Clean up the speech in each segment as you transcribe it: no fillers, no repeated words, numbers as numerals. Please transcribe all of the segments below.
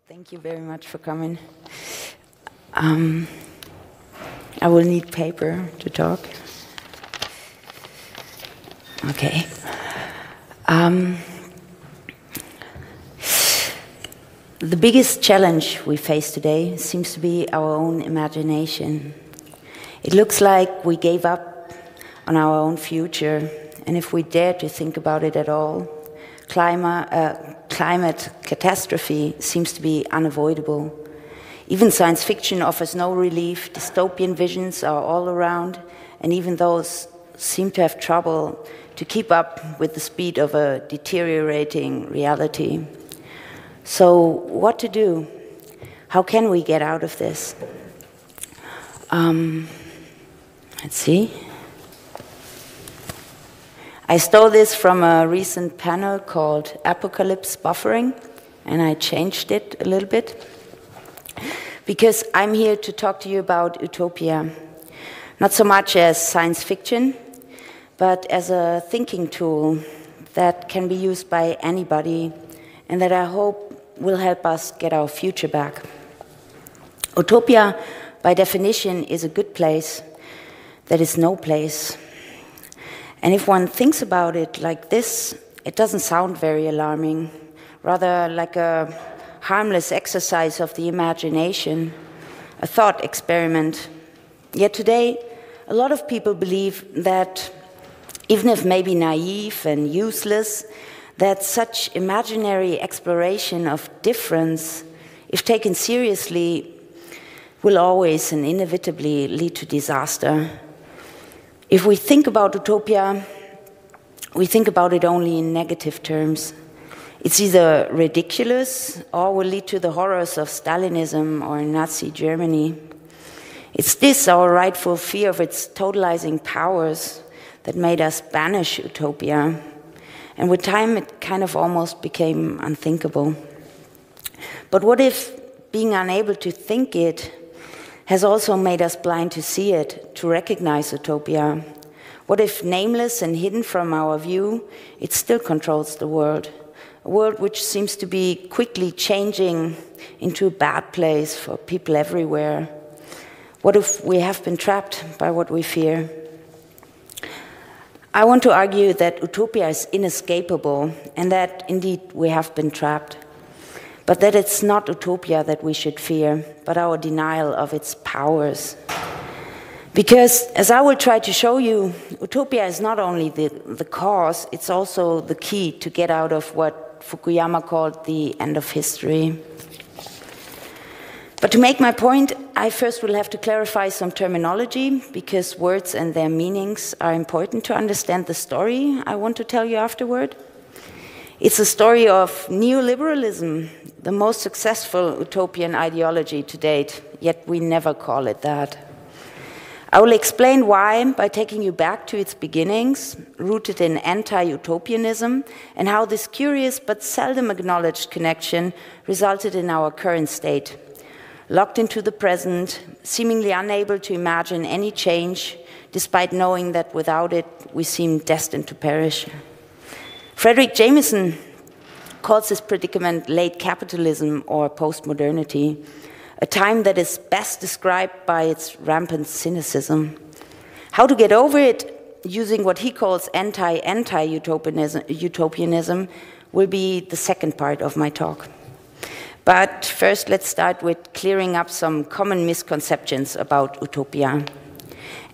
Thank you very much for coming. I will need paper to talk. Okay. The biggest challenge we face today seems to be our own imagination. It looks like we gave up on our own future, and if we dare to think about it at all, climate catastrophe seems to be unavoidable. Even science fiction offers no relief, dystopian visions are all around, and even those seem to have trouble to keep up with the speed of a deteriorating reality. So, what to do? How can we get out of this? Let's see. I stole this from a recent panel called Apocalypse Buffering, and I changed it a little bit. Because I'm here to talk to you about Utopia. Not so much as science fiction, but as a thinking tool that can be used by anybody, and that I hope will help us get our future back. Utopia, by definition, is a good place that is no place. And if one thinks about it like this, it doesn't sound very alarming, rather like a harmless exercise of the imagination, a thought experiment. Yet today, a lot of people believe that, even if maybe naive and useless, that such imaginary exploration of difference, if taken seriously, will always and inevitably lead to disaster. If we think about Utopia, we think about it only in negative terms. It's either ridiculous or will lead to the horrors of Stalinism or Nazi Germany. It's this, our rightful fear of its totalizing powers, that made us banish Utopia. And with time, it kind of almost became unthinkable. But what if being unable to think it has also made us blind to see it, to recognize Utopia? What if, nameless and hidden from our view, it still controls the world? A world which seems to be quickly changing into a bad place for people everywhere. What if we have been trapped by what we fear? I want to argue that Utopia is inescapable, and that, indeed, we have been trapped. But that it's not Utopia that we should fear, but our denial of its powers. Because, as I will try to show you, Utopia is not only the cause, it's also the key to get out of what Fukuyama called the end of history. But to make my point, I first will have to clarify some terminology, because words and their meanings are important to understand the story I want to tell you afterward. It's a story of neoliberalism, the most successful utopian ideology to date, yet we never call it that. I will explain why by taking you back to its beginnings, rooted in anti-Utopianism, and how this curious but seldom acknowledged connection resulted in our current state. Locked into the present, seemingly unable to imagine any change, despite knowing that without it we seem destined to perish. Frederick Jameson calls this predicament late capitalism or postmodernity, a time that is best described by its rampant cynicism. How to get over it, using what he calls anti-anti-Utopianism, will be the second part of my talk. But first, let's start with clearing up some common misconceptions about Utopia.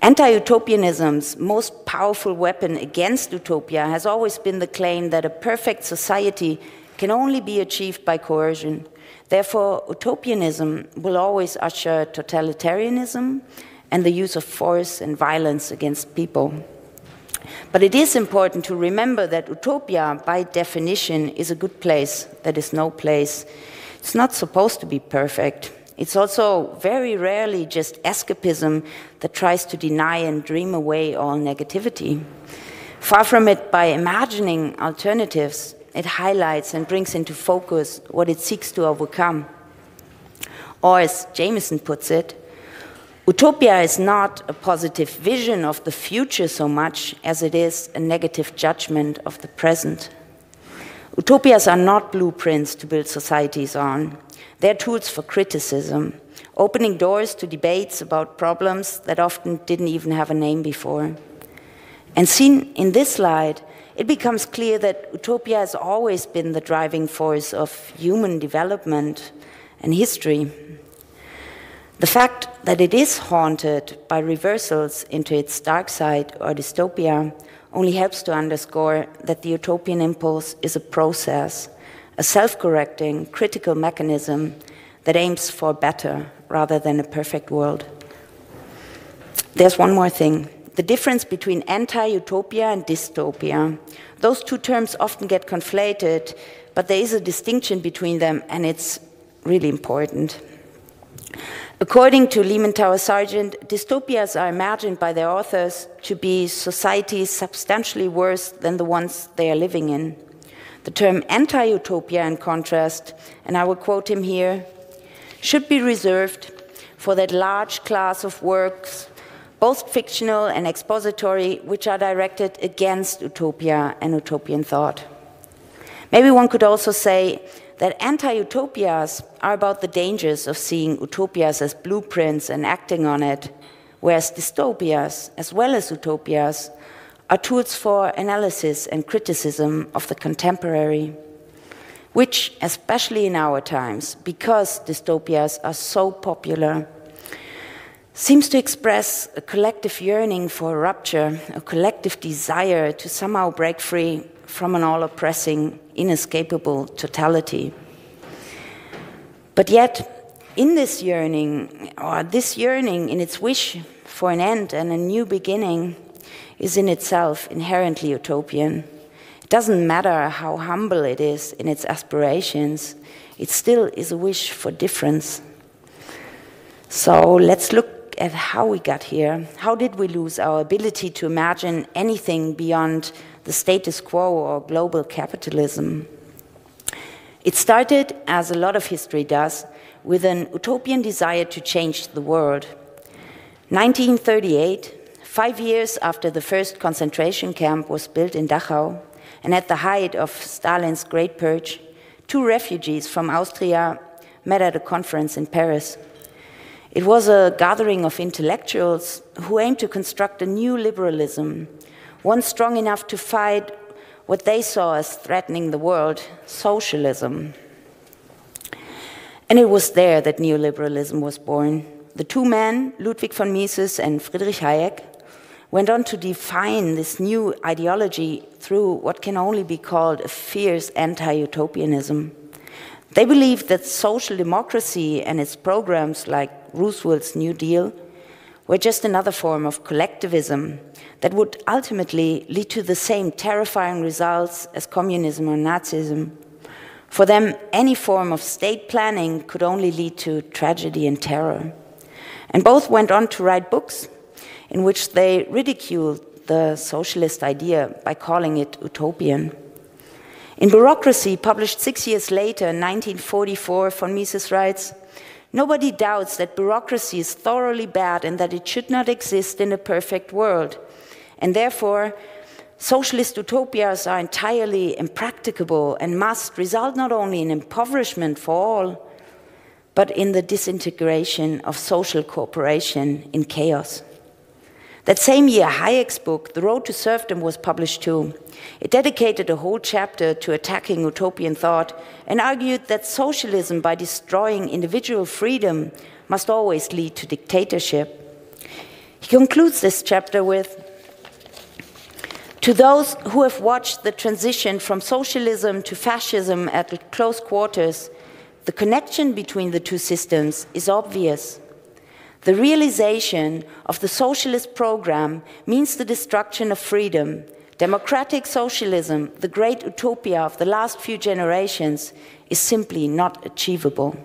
Anti-Utopianism's most powerful weapon against Utopia has always been the claim that a perfect society can only be achieved by coercion. Therefore, Utopianism will always usher totalitarianism and the use of force and violence against people. But it is important to remember that Utopia, by definition, is a good place that is no place. It's not supposed to be perfect. It's also very rarely just escapism that tries to deny and dream away all negativity. Far from it, by imagining alternatives, it highlights and brings into focus what it seeks to overcome. Or as Jameson puts it, utopia is not a positive vision of the future so much as it is a negative judgment of the present. Utopias are not blueprints to build societies on. They're tools for criticism, opening doors to debates about problems that often didn't even have a name before. And seen in this light, it becomes clear that utopia has always been the driving force of human development and history. The fact that it is haunted by reversals into its dark side or dystopia only helps to underscore that the utopian impulse is a process, a self-correcting, critical mechanism that aims for better rather than a perfect world. There's one more thing. The difference between anti-utopia and dystopia. Those two terms often get conflated, but there is a distinction between them, and it's really important. According to Lehman-Tower-Sargent, dystopias are imagined by their authors to be societies substantially worse than the ones they are living in. The term anti-utopia, in contrast, and I will quote him here, should be reserved for that large class of works, both fictional and expository, which are directed against utopia and utopian thought. Maybe one could also say that anti-utopias are about the dangers of seeing utopias as blueprints and acting on it, whereas dystopias, as well as utopias, are tools for analysis and criticism of the contemporary, which, especially in our times, because dystopias are so popular, seems to express a collective yearning for rupture, a collective desire to somehow break free from an all-oppressing, inescapable totality. But yet, in this yearning, or this yearning in its wish for an end and a new beginning, is in itself inherently utopian. It doesn't matter how humble it is in its aspirations, it still is a wish for difference. So let's look at how we got here. How did we lose our ability to imagine anything beyond the status quo or global capitalism? It started, as a lot of history does, with an utopian desire to change the world. 1938, 5 years after the first concentration camp was built in Dachau, and at the height of Stalin's Great Purge, 2 refugees from Austria met at a conference in Paris. It was a gathering of intellectuals who aimed to construct a new liberalism, one strong enough to fight what they saw as threatening the world, socialism. And it was there that neoliberalism was born. The 2 men, Ludwig von Mises and Friedrich Hayek, went on to define this new ideology through what can only be called a fierce anti-utopianism. They believed that social democracy and its programs like Roosevelt's New Deal were just another form of collectivism that would ultimately lead to the same terrifying results as communism or Nazism. For them, any form of state planning could only lead to tragedy and terror. And both went on to write books in which they ridiculed the socialist idea by calling it utopian. In Bureaucracy, published 6 years later, in 1944, von Mises writes, "Nobody doubts that bureaucracy is thoroughly bad and that it should not exist in a perfect world. And therefore, socialist utopias are entirely impracticable and must result not only in impoverishment for all, but in the disintegration of social cooperation in chaos." That same year, Hayek's book, The Road to Serfdom, was published too. It dedicated a whole chapter to attacking utopian thought and argued that socialism, by destroying individual freedom, must always lead to dictatorship. He concludes this chapter with, "To those who have watched the transition from socialism to fascism at close quarters, the connection between the two systems is obvious. The realization of the socialist program means the destruction of freedom. Democratic socialism, the great utopia of the last few generations, is simply not achievable."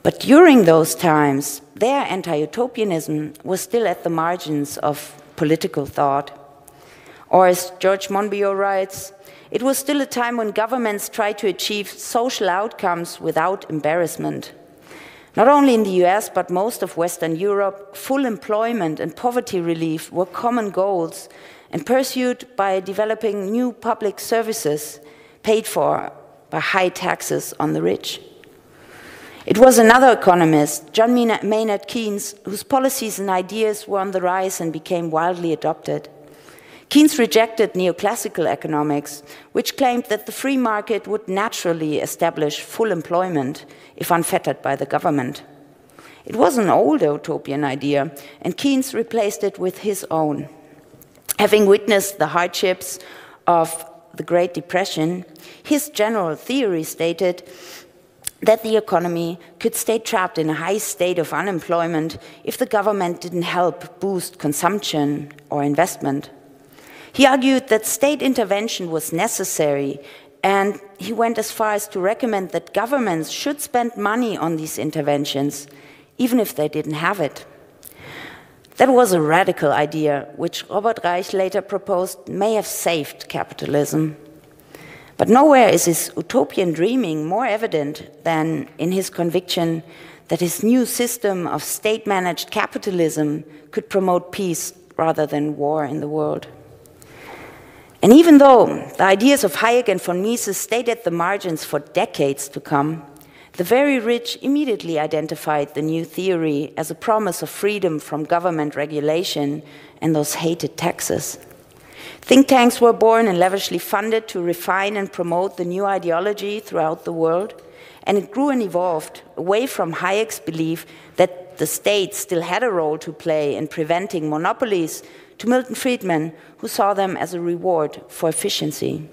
But during those times, their anti-utopianism was still at the margins of political thought. Or as George Monbiot writes, "It was still a time when governments tried to achieve social outcomes without embarrassment. Not only in the US, but most of Western Europe, full employment and poverty relief were common goals and pursued by developing new public services paid for by high taxes on the rich. It was another economist, John Maynard Keynes, whose policies and ideas were on the rise and became widely adopted. Keynes rejected neoclassical economics, which claimed that the free market would naturally establish full employment if unfettered by the government. It was an older utopian idea, and Keynes replaced it with his own. Having witnessed the hardships of the Great Depression, his general theory stated that the economy could stay trapped in a high state of unemployment if the government didn't help boost consumption or investment. He argued that state intervention was necessary, and he went as far as to recommend that governments should spend money on these interventions, even if they didn't have it. That was a radical idea, which Robert Reich later proposed may have saved capitalism. But nowhere is his utopian dreaming more evident than in his conviction that his new system of state-managed capitalism could promote peace rather than war in the world. And even though the ideas of Hayek and von Mises stayed at the margins for decades to come, the very rich immediately identified the new theory as a promise of freedom from government regulation and those hated taxes. Think tanks were born and lavishly funded to refine and promote the new ideology throughout the world, and it grew and evolved away from Hayek's belief that the state still had a role to play in preventing monopolies to Milton Friedman, who saw them as a reward for efficiency.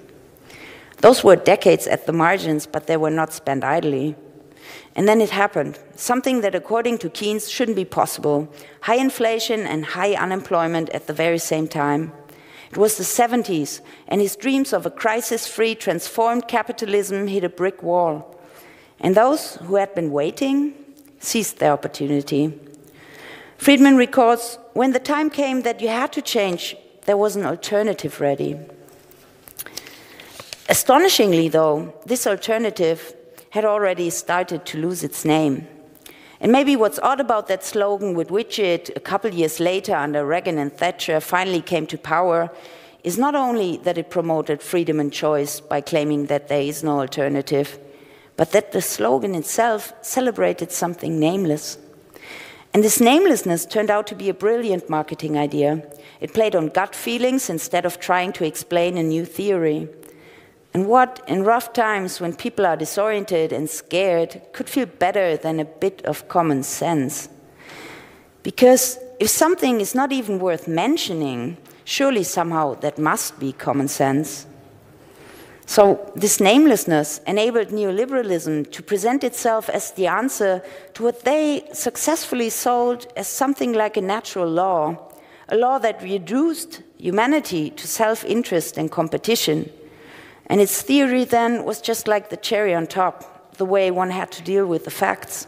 Those were decades at the margins, but they were not spent idly. And then it happened, something that according to Keynes shouldn't be possible: high inflation and high unemployment at the very same time. It was the 70s, and his dreams of a crisis-free, transformed capitalism hit a brick wall. And those who had been waiting seized their opportunity. Friedman records, when the time came that you had to change, there was an alternative ready. Astonishingly, though, this alternative had already started to lose its name. And maybe what's odd about that slogan, with which it, a couple years later, under Reagan and Thatcher, finally came to power, is not only that it promoted freedom and choice by claiming that there is no alternative, but that the slogan itself celebrated something nameless. And this namelessness turned out to be a brilliant marketing idea. It played on gut feelings instead of trying to explain a new theory. And what, in rough times when people are disoriented and scared, could feel better than a bit of common sense? Because if something is not even worth mentioning, surely somehow that must be common sense. So this namelessness enabled neoliberalism to present itself as the answer to what they successfully sold as something like a natural law, a law that reduced humanity to self-interest and competition. And its theory then was just like the cherry on top, the way one had to deal with the facts.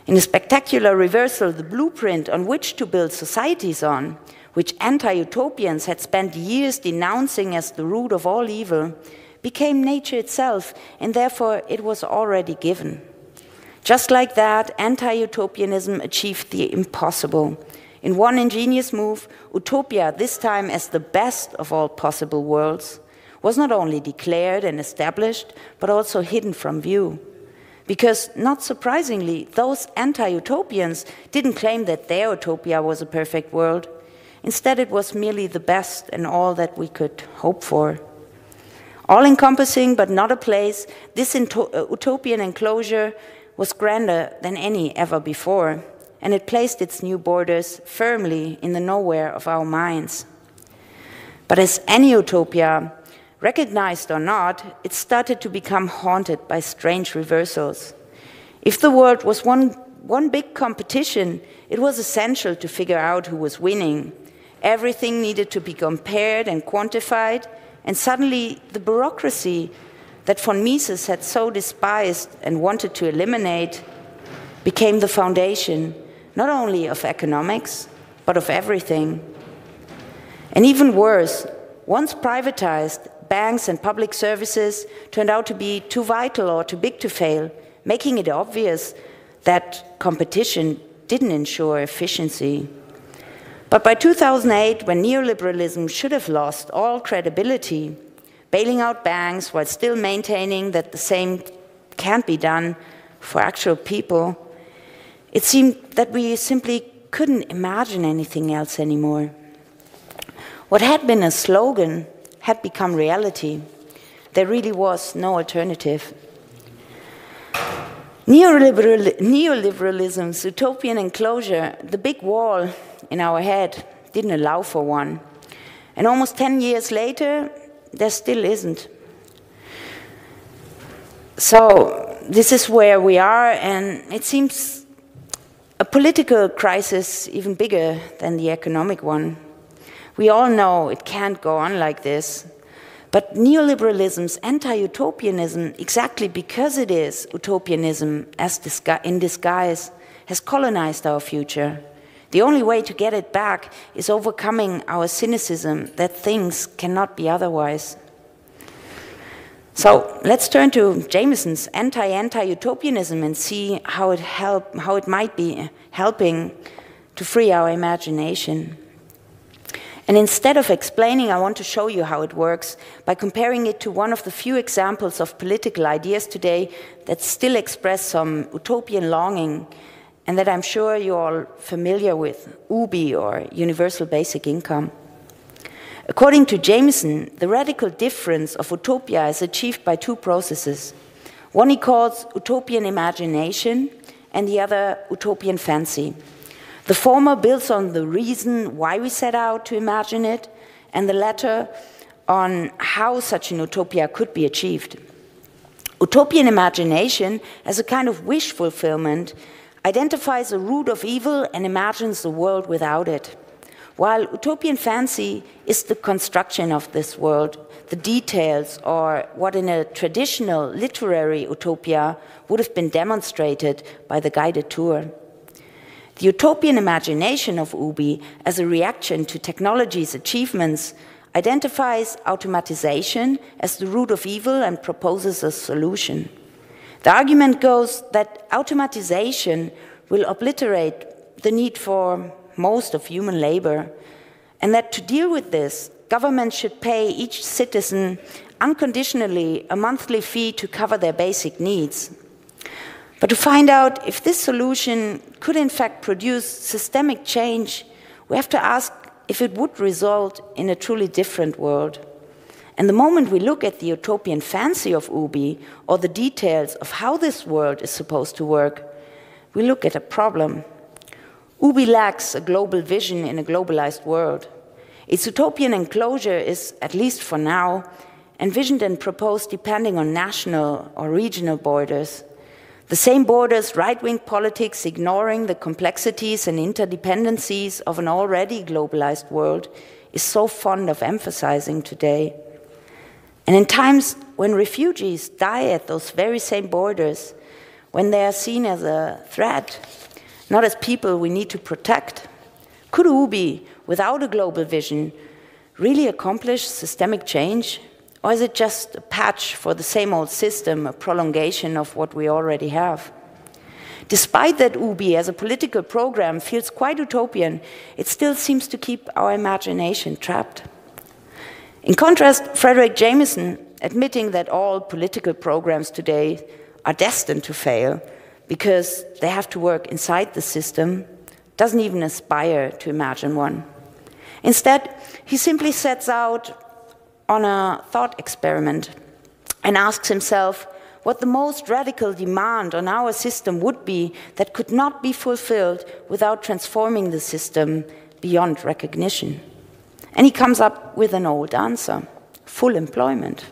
In a spectacular reversal, the blueprint on which to build societies on, which anti-utopians had spent years denouncing as the root of all evil, became nature itself, and therefore it was already given. Just like that, anti-utopianism achieved the impossible. In one ingenious move, Utopia, this time as the best of all possible worlds, was not only declared and established, but also hidden from view. Because, not surprisingly, those anti-utopians didn't claim that their utopia was a perfect world. Instead, it was merely the best and all that we could hope for. All-encompassing, but not a place, this utopian enclosure was grander than any ever before, and it placed its new borders firmly in the nowhere of our minds. But as any utopia, recognized or not, it started to become haunted by strange reversals. If the world was one big competition, it was essential to figure out who was winning. Everything needed to be compared and quantified, and suddenly the bureaucracy that von Mises had so despised and wanted to eliminate became the foundation, not only of economics, but of everything. And even worse, once privatized, banks and public services turned out to be too vital or too big to fail, making it obvious that competition didn't ensure efficiency. But by 2008, when neoliberalism should have lost all credibility, bailing out banks while still maintaining that the same can't be done for actual people, it seemed that we simply couldn't imagine anything else anymore. What had been a slogan had become reality. There really was no alternative. Neoliberalism's utopian enclosure, the big wall in our head, didn't allow for one. And almost 10 years later, there still isn't. So this is where we are, and it seems a political crisis even bigger than the economic one. We all know it can't go on like this. But neoliberalism's anti-Utopianism, exactly because it is utopianism in disguise, has colonized our future. The only way to get it back is overcoming our cynicism that things cannot be otherwise. So let's turn to Jameson's anti-anti-Utopianism and see how it might be helping to free our imagination. And instead of explaining, I want to show you how it works by comparing it to one of the few examples of political ideas today that still express some utopian longing and that I'm sure you're all familiar with, UBI, or Universal Basic Income. According to Jameson, the radical difference of utopia is achieved by two processes. One he calls utopian imagination and the other utopian fancy. The former builds on the reason why we set out to imagine it, and the latter on how such an utopia could be achieved. Utopian imagination, as a kind of wish fulfillment, identifies a root of evil and imagines the world without it, while utopian fancy is the construction of this world, the details, or what in a traditional literary utopia would have been demonstrated by the guided tour. The utopian imagination of UBI, as a reaction to technology's achievements, identifies automatization as the root of evil and proposes a solution. The argument goes that automatization will obliterate the need for most of human labor, and that to deal with this, governments should pay each citizen unconditionally a monthly fee to cover their basic needs. But to find out if this solution could in fact produce systemic change, we have to ask if it would result in a truly different world. And the moment we look at the utopian fancy of UBI, or the details of how this world is supposed to work, we look at a problem. UBI lacks a global vision in a globalized world. Its utopian enclosure is, at least for now, envisioned and proposed depending on national or regional borders. The same borders right-wing politics, ignoring the complexities and interdependencies of an already globalized world, is so fond of emphasizing today. And in times when refugees die at those very same borders, when they are seen as a threat, not as people we need to protect, could UBI, without a global vision, really accomplish systemic change? Or is it just a patch for the same old system, a prolongation of what we already have? Despite that UBI as a political program feels quite utopian, it still seems to keep our imagination trapped. In contrast, Frederick Jameson, admitting that all political programs today are destined to fail because they have to work inside the system, doesn't even aspire to imagine one. Instead, he simply sets out on a thought experiment and asks himself what the most radical demand on our system would be that could not be fulfilled without transforming the system beyond recognition. And he comes up with an old answer: full employment.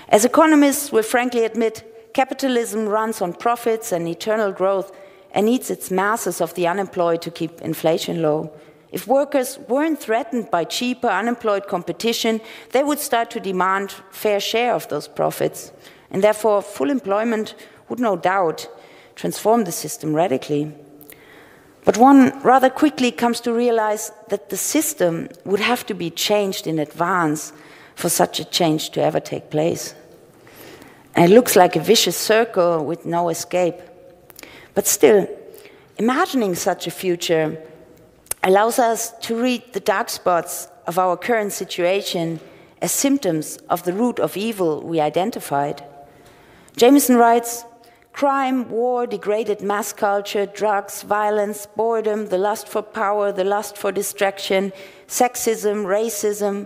As economists will frankly admit, capitalism runs on profits and eternal growth and needs its masses of the unemployed to keep inflation low. If workers weren't threatened by cheaper unemployed competition, they would start to demand fair share of those profits. And therefore, full employment would no doubt transform the system radically. But one rather quickly comes to realize that the system would have to be changed in advance for such a change to ever take place. And it looks like a vicious circle with no escape. But still, imagining such a future allows us to read the dark spots of our current situation as symptoms of the root of evil we identified. Jameson writes, crime, war, degraded mass culture, drugs, violence, boredom, the lust for power, the lust for distraction, sexism, racism,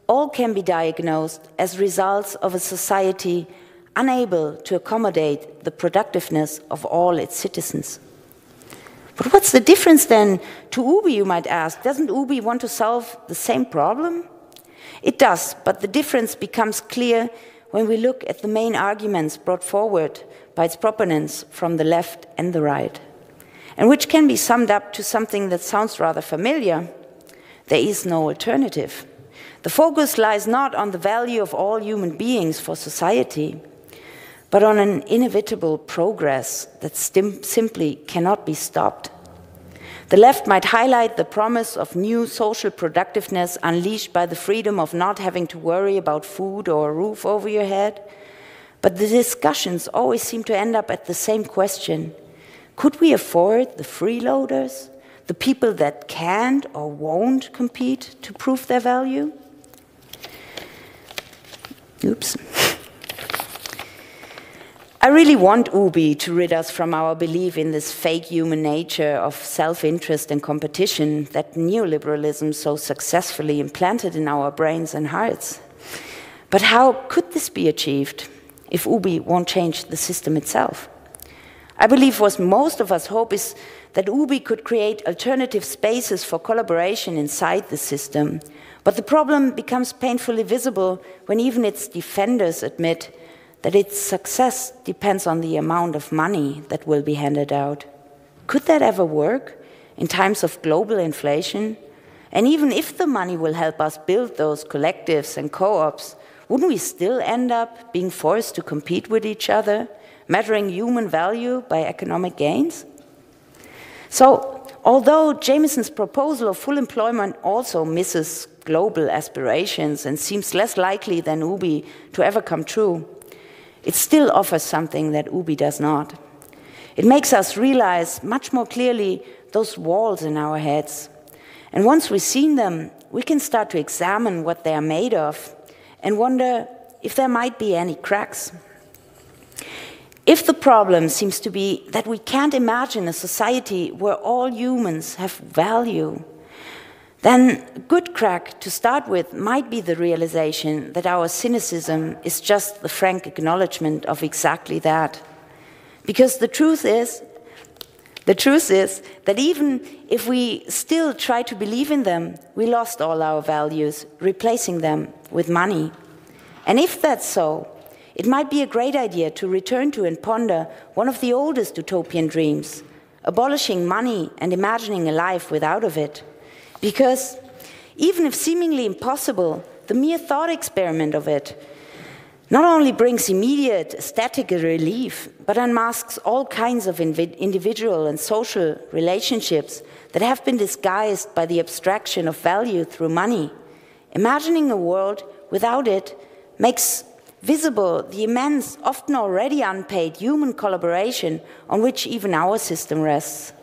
all can be diagnosed as results of a society unable to accommodate the productiveness of all its citizens. But what's the difference then to UBI, you might ask? Doesn't UBI want to solve the same problem? It does, but the difference becomes clear when we look at the main arguments brought forward by its proponents from the left and the right, and which can be summed up to something that sounds rather familiar. There is no alternative. The focus lies not on the value of all human beings for society, but on an inevitable progress that simply cannot be stopped. The left might highlight the promise of new social productiveness unleashed by the freedom of not having to worry about food or a roof over your head, but the discussions always seem to end up at the same question. Could we afford the freeloaders, the people that can't or won't compete to prove their value? Oops. I really want UBI to rid us from our belief in this fake human nature of self-interest and competition that neoliberalism so successfully implanted in our brains and hearts. But how could this be achieved if UBI won't change the system itself? I believe what most of us hope is that UBI could create alternative spaces for collaboration inside the system. But the problem becomes painfully visible when even its defenders admit that its success depends on the amount of money that will be handed out. Could that ever work in times of global inflation? And even if the money will help us build those collectives and co-ops, wouldn't we still end up being forced to compete with each other, measuring human value by economic gains? So, although Jameson's proposal of full employment also misses global aspirations and seems less likely than UBI to ever come true, it still offers something that UBI does not. It makes us realize much more clearly those walls in our heads. And once we've seen them, we can start to examine what they are made of and wonder if there might be any cracks. If the problem seems to be that we can't imagine a society where all humans have value, then a good crack to start with might be the realization that our cynicism is just the frank acknowledgement of exactly that. Because the truth is that even if we still try to believe in them, we lost all our values, replacing them with money. And if that's so, it might be a great idea to return to and ponder one of the oldest utopian dreams, abolishing money and imagining a life without of it. Because even if seemingly impossible, the mere thought experiment of it not only brings immediate aesthetic relief, but unmasks all kinds of individual and social relationships that have been disguised by the abstraction of value through money. Imagining a world without it makes visible the immense, often already unpaid human collaboration on which even our system rests.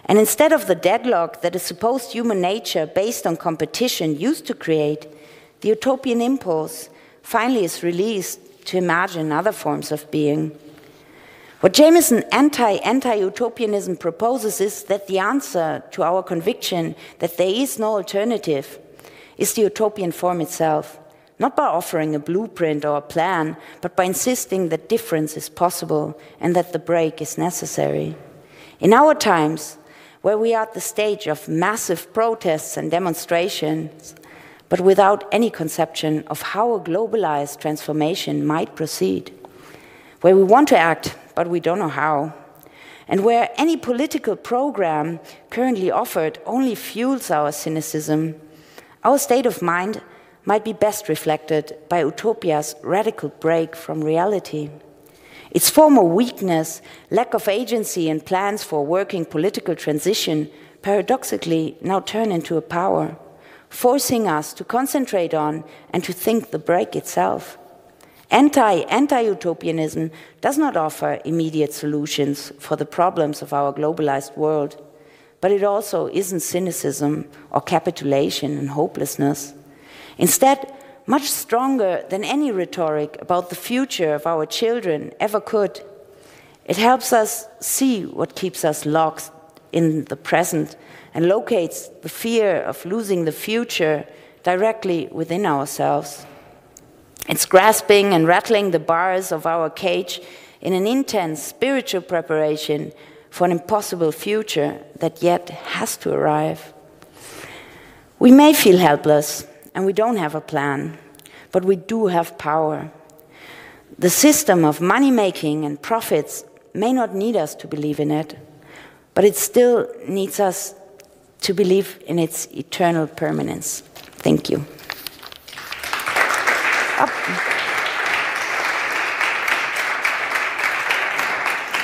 And instead of the deadlock that a supposed human nature based on competition used to create, the utopian impulse finally is released to imagine other forms of being. What Jameson anti-anti-Utopianism proposes is that the answer to our conviction that there is no alternative is the utopian form itself, not by offering a blueprint or a plan, but by insisting that difference is possible and that the break is necessary. In our times, where we are at the stage of massive protests and demonstrations, but without any conception of how a globalized transformation might proceed, where we want to act, but we don't know how, and where any political program currently offered only fuels our cynicism, our state of mind might be best reflected by Utopia's radical break from reality. Its former weakness, lack of agency and plans for working political transition paradoxically now turn into a power, forcing us to concentrate on and to think the break itself. Anti-Utopianism does not offer immediate solutions for the problems of our globalized world, but it also isn't cynicism or capitulation and hopelessness. Instead, much stronger than any rhetoric about the future of our children ever could, it helps us see what keeps us locked in the present and locates the fear of losing the future directly within ourselves. It's grasping and rattling the bars of our cage in an intense spiritual preparation for an impossible future that yet has to arrive. We may feel helpless and we don't have a plan, but we do have power. The system of money-making and profits may not need us to believe in it, but it still needs us to believe in its eternal permanence. Thank you.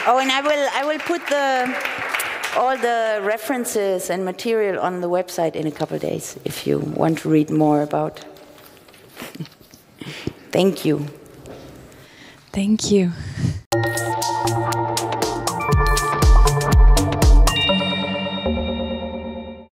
Oh, and I will put all the references and material on the website in a couple of days if you want to read more about. Thank you. Thank you.